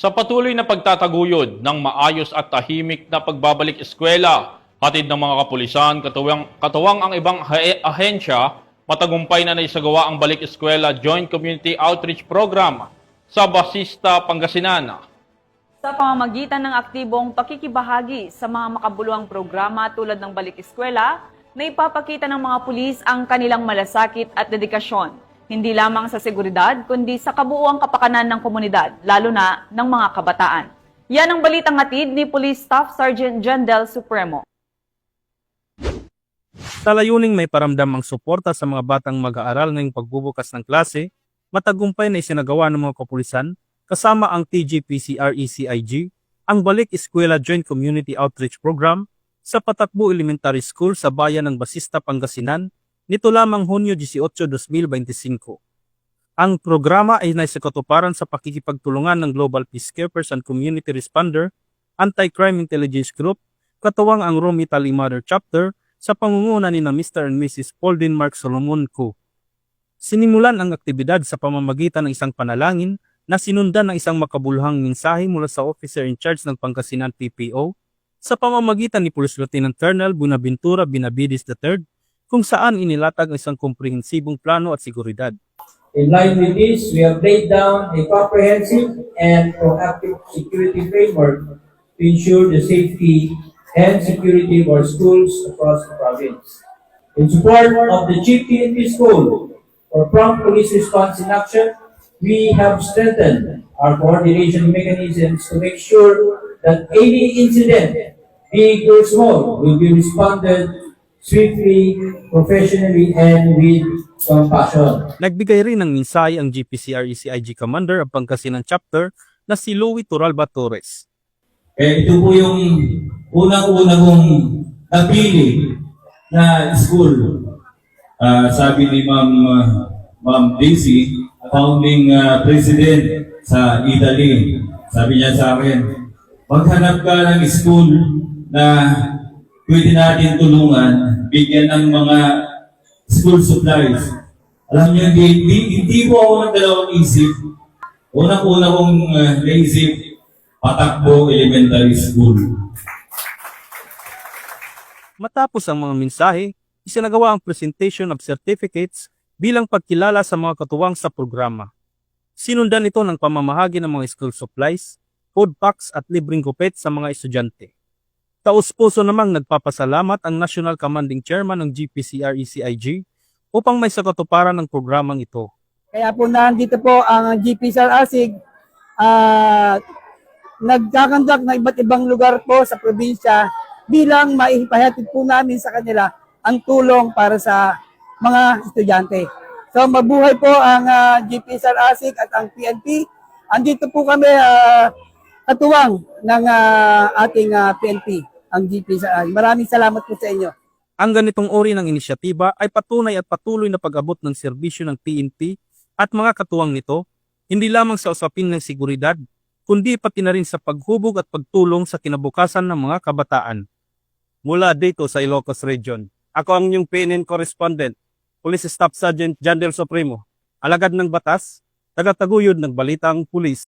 Sa patuloy na pagtataguyod ng maayos at tahimik na pagbabalik eskwela, hatid ng mga kapulisan, katuwang ang ibang ahensya, matagumpay na naisagawa ang Balik Eskwela Joint Community Outreach Program sa Basista, Pangasinan. Sa pamamagitan ng aktibong pakikibahagi sa mga makabuluhang programa tulad ng Balik Eskwela, na ipapakita ng mga pulis ang kanilang malasakit at dedikasyon, hindi lamang sa seguridad, kundi sa kabuuang kapakanan ng komunidad, lalo na ng mga kabataan. Yan ang balitang hatid ni Police Staff Sergeant Jandel Supremo. Sa layuning may paramdam ang suporta sa mga batang mag-aaral ngayong pagbubukas ng klase, matagumpay na isinagawa ng mga kapulisan kasama ang TGPCRECIG, ang Balik Eskwela Joint Community Outreach Program sa Patakbo Elementary School sa bayan ng Basista, Pangasinan, nito lamang Hunyo 18, 2025. Ang programa ay naisakatuparan sa pakikipagtulungan ng Global Peacekeepers and Community Responder, Anti-Crime Intelligence Group, katuwang ang Rome Italy Mother Chapter sa pangunguna ni na Mr. and Mrs. Pauldine Mark Solomon Co. Sinimulan ang aktibidad sa pamamagitan ng isang panalangin na sinundan ng isang makabuluhang mensahe mula sa officer in charge ng Pangasinan PPO sa pamamagitan ni Police Lieutenant Colonel Buenaventura Benavides III, kung saan inilatag ang isang komprehensibong plano at seguridad. In line with this, we have laid down a comprehensive and proactive security framework to ensure the safety and security of our schools across the province. In support of the Chief PNP School for prompt police response in action, we have strengthened our coordination mechanisms to make sure that any incident, big or small, will be responded swiftly, professionally, and with compassion. Nagbigay rin ng mensahe ang GPCRECIG Commander ng Pangasinan Chapter na si Louie Turalba Torres. Ito po yung unang-una kong napili na school. Sabi ni Ma'am Daisy, founding president sa Italy, sabi niya sa akin, maghanap ka ng school na pwede natin tulungan, bigyan ng mga school supplies. Alam niyo, hindi po ako ng dalawang isip. Unang-una kong naisip, Patakbo Elementary School. Matapos ang mga mensahe, isinagawa ang presentation of certificates bilang pagkilala sa mga katuwang sa programa. Sinundan ito ng pamamahagi ng mga school supplies, food packs at libreng gupit sa mga estudyante. Taus-puso namang nagpapasalamat ang National Commanding Chairman ng GPCRECIG upang may sakatuparan ng programang ito. Kaya po nandito po ang GPCRECIG nagkakandak ng iba't ibang lugar po sa probinsya bilang maipahatid po namin sa kanila ang tulong para sa mga estudyante. So mabuhay po ang GPCRECIG at ang PNP. Andito po kami katuwang ng ating PNP, ang GPCRECIG. Maraming salamat po sa inyo. Ang ganitong uri ng inisyatiba ay patunay at patuloy na pag-abot ng serbisyo ng PNP at mga katuwang nito, hindi lamang sa usapin ng seguridad, kundi pati na rin sa paghubog at pagtulong sa kinabukasan ng mga kabataan. Mula dito sa Ilocos Region, ako ang inyong PNN correspondent, Police Staff Sergeant Jandel Supremo, alagad ng batas, tagataguyod ng balitang pulis.